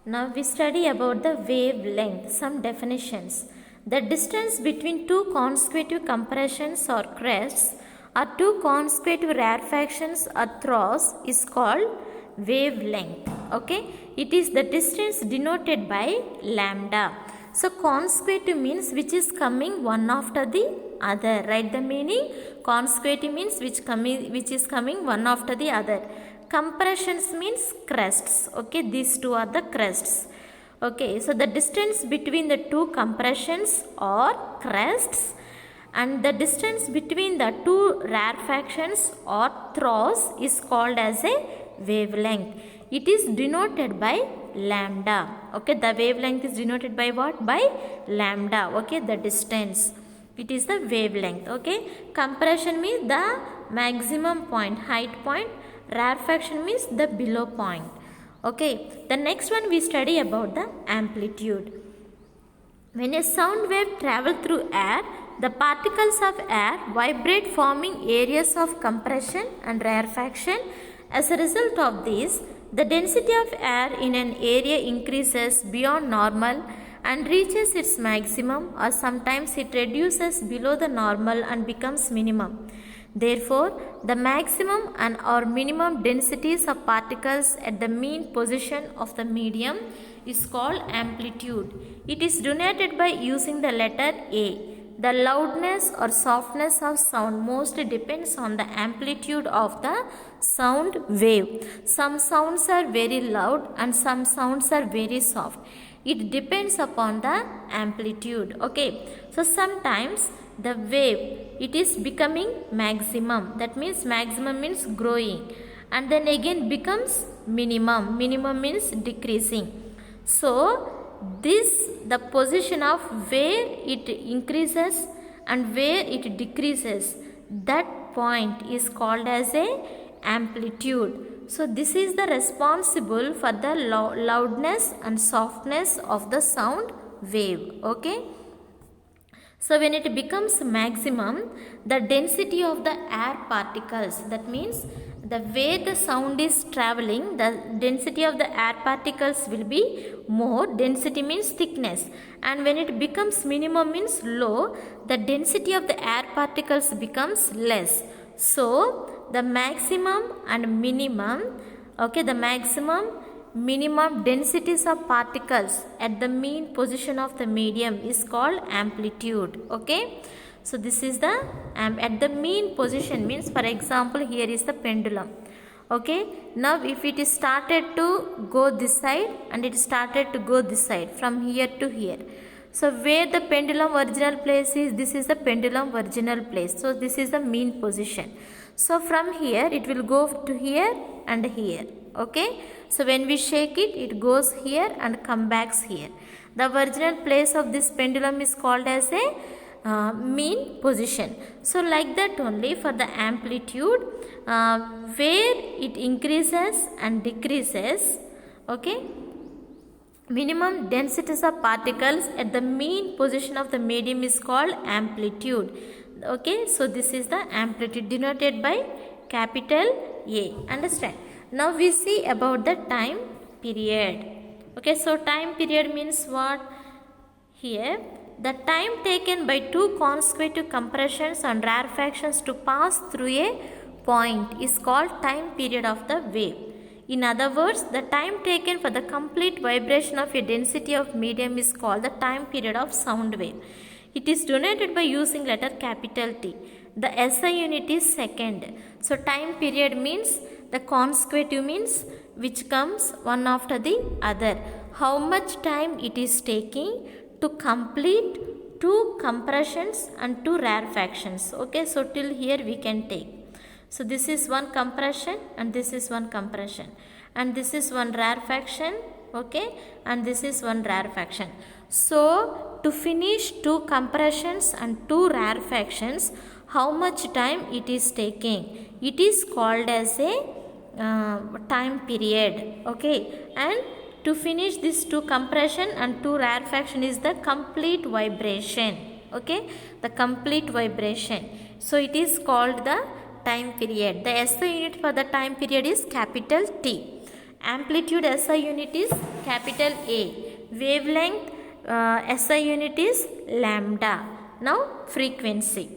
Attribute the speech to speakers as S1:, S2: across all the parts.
S1: Now we study about the wavelength, some definitions. The distance between two consecutive compressions or crests or two consecutive rarefactions or throws is called wavelength. Okay, it is the distance denoted by lambda. So consecutive means which is coming one after the other. Write the meaning. Consecutive means which is coming one after the other. Compressions means crests. Okay, these two are the crests. Okay, so the distance between the two compressions or crests and the distance between the two rarefactions or throws is called as a wavelength. It is denoted by lambda. Okay, the wavelength is denoted by what? By lambda. Okay, the distance. It is the wavelength. Okay, compression means the maximum point, height point. Rarefaction means the below point. Okay, the next one we study about the amplitude. When a sound wave travels through air, the particles of air vibrate, forming areas of compression and rarefaction. As a result of this, the density of air in an area increases beyond normal and reaches its maximum, or sometimes it reduces below the normal and becomes minimum. Therefore, the maximum and or minimum densities of particles at the mean position of the medium is called amplitude. It is denoted by using the letter A. The loudness or softness of sound mostly depends on the amplitude of the sound wave. Some sounds are very loud and some sounds are very soft. It depends upon the amplitude. Okay, so sometimes the wave, it is becoming maximum. That means maximum means growing, and then again becomes minimum. Minimum means decreasing. So this, the position of where it increases and where it decreases, that point is called as a amplitude. So this is the responsible for the loudness and softness of the sound wave. Okay, so when it becomes maximum, the density of the air particles, that means the way the sound is traveling, the density of the air particles will be more. Density means thickness, and when it becomes minimum means low, the density of the air particles becomes less. So the maximum and minimum, okay, the maximum minimum densities of particles at the mean position of the medium is called amplitude. Okay, so this is the at the mean position means, for example, here is the pendulum. Okay, now if it is started to go this side and it started to go this side from here to here, so where the pendulum original place is, this is the pendulum original place. So this is the mean position. So from here it will go to here and here. Okay, so when we shake it, it goes here and come back here. The original place of this pendulum is called as a mean position. So like that only for the amplitude, where it increases and decreases. Okay, minimum densities of particles at the mean position of the medium is called amplitude. Okay, so this is the amplitude denoted by capital A. Understand? Now we see about the time period. Okay, so time period means what? Here, the time taken by two consecutive compressions and rarefactions to pass through a point is called time period of the wave. In other words, the time taken for the complete vibration of a density of medium is called the time period of sound wave. It is denoted by using letter capital T. The SI unit is second. So time period means the consecutive means which comes one after the other. How much time it is taking to complete two compressions and two rarefactions. Okay, so till here we can take. So this is one compression and this is one compression, and this is one rarefaction. Okay, and this is one rarefaction. So to finish two compressions and two rarefactions, how much time it is taking? It is called as a time period. Okay, and to finish this two compression and two rarefaction is the complete vibration. Okay, the complete vibration. So it is called the time period. The SI unit for the time period is capital T. Amplitude SI unit is capital A. Wavelength SI unit is lambda. Now frequency.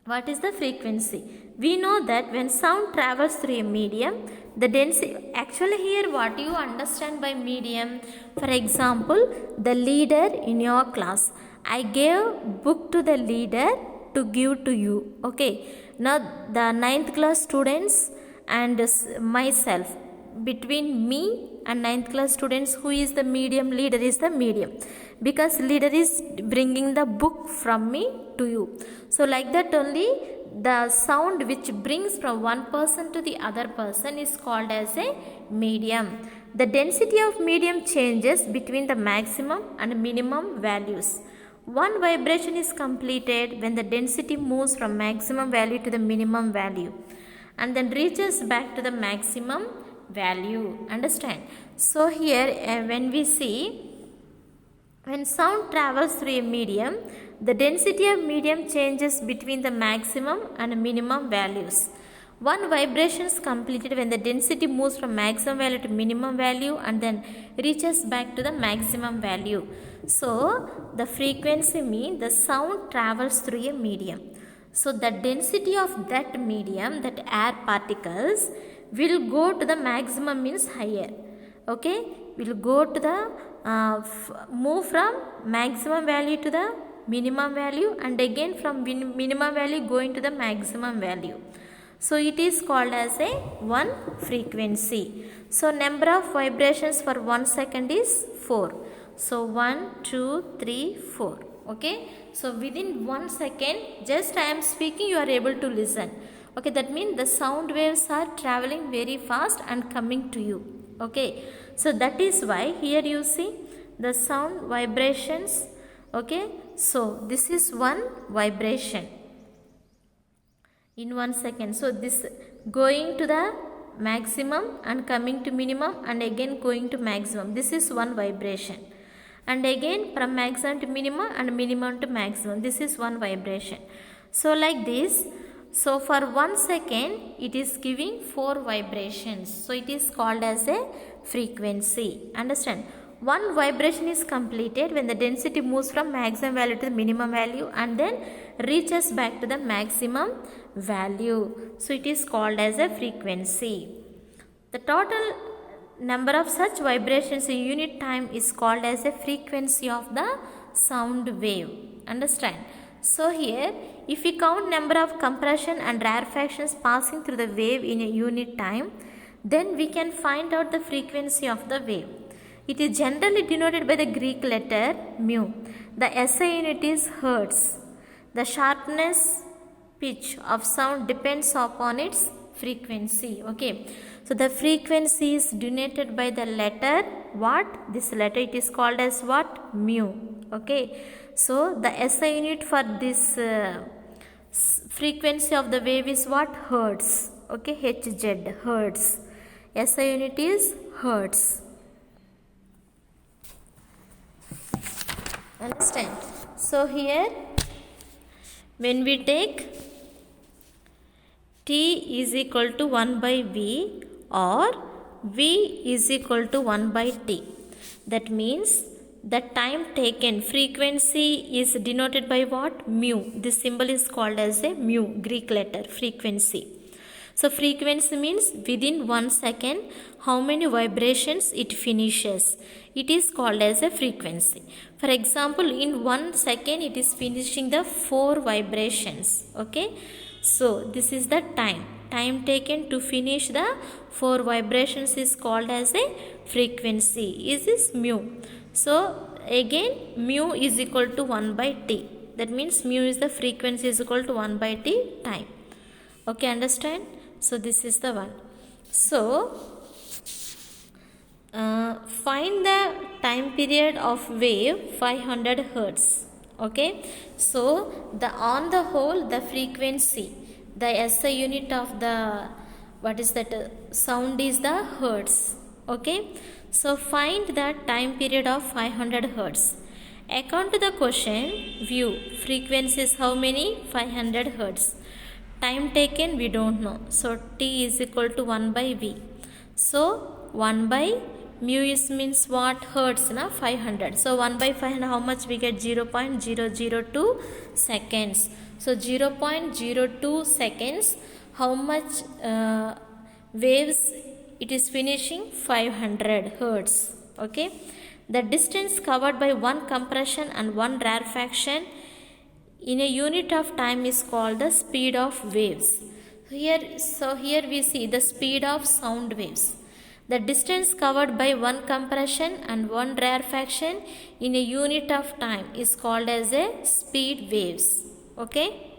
S1: What is the frequency? We know that when sound travels through a medium, the density, actually here what you understand by medium, for example, the leader in your class. I gave book to the leader to give to you. Okay. Now the 9th class students and myself, between me and 9th class students, who is the medium? Leader is the medium, because leader is bringing the book from me to you. So like that only, the sound which brings from one person to the other person is called as a medium. The density of medium changes between the maximum and minimum values. One vibration is completed when the density moves from maximum value to the minimum value and then reaches back to the maximum value. Understand? So here when we see, when sound travels through a medium, the density of medium changes between the maximum and minimum values. One vibration is completed when the density moves from maximum value to minimum value and then reaches back to the maximum value. So the frequency means the sound travels through a medium. So the density of that medium, that air particles, will go to the maximum, means higher. Okay, will go to the move from maximum value to the minimum value and again from minimum value going to the maximum value. So it is called as a one frequency. So number of vibrations for 1 second is 4. So 1, 2, 3, 4. Okay. So within 1 second, just I am speaking, you are able to listen. Okay, that means the sound waves are traveling very fast and coming to you. Okay, so that is why here you see the sound vibrations. Okay, so this is one vibration in 1 second. So this going to the maximum and coming to minimum and again going to maximum. This is one vibration. And again from maximum to minimum and minimum to maximum. This is one vibration. So like this. So for 1 second it is giving 4 vibrations. So it is called as a frequency. Understand? One vibration is completed when the density moves from maximum value to the minimum value and then reaches back to the maximum value. So it is called as a frequency. The total number of such vibrations in unit time is called as a frequency of the sound wave. Understand? So here, if we count number of compression and rarefactions passing through the wave in a unit time, then we can find out the frequency of the wave. It is generally denoted by the Greek letter mu. The SI unit is hertz. The sharpness, pitch of sound depends upon its frequency. Okay. So the frequency is denoted by the letter what? This letter, it is called as what? Mu. Okay. So the SI unit for this frequency of the wave is what? Hertz. Okay, Hz, hertz. SI unit is hertz. Understand? So here when we take T is equal to 1 by V or V is equal to 1 by T, that means the time taken, frequency is denoted by what? Mu. This symbol is called as a mu, Greek letter, frequency. So frequency means within 1 second how many vibrations it finishes. It is called as a frequency. For example, in 1 second it is finishing the 4 vibrations. Okay. So this is the time. Time taken to finish the 4 vibrations is called as a frequency. Is this mu? So again mu is equal to 1 by T. That means mu is the frequency is equal to 1 by T time. Okay, understand? So this is the one. So find the time period of wave 500 Hertz. Okay. So the on the whole the frequency, the SI unit of the what is that sound is the Hertz. Okay. So find the time period of 500 Hertz. According to the question, view frequency is how many? 500 Hertz. Time taken we don't know. So T is equal to 1 by V. So 1 by mu is means what? Hertz, na? 500. So 1 by 500, how much we get? 0.002 seconds. So 0.02 seconds, how much waves it is finishing? 500 hertz. Okay. The distance covered by one compression and one rarefaction in a unit of time is called the speed of waves. Here we see the speed of sound waves. The distance covered by one compression and one rarefaction in a unit of time is called as a speed waves. Okay.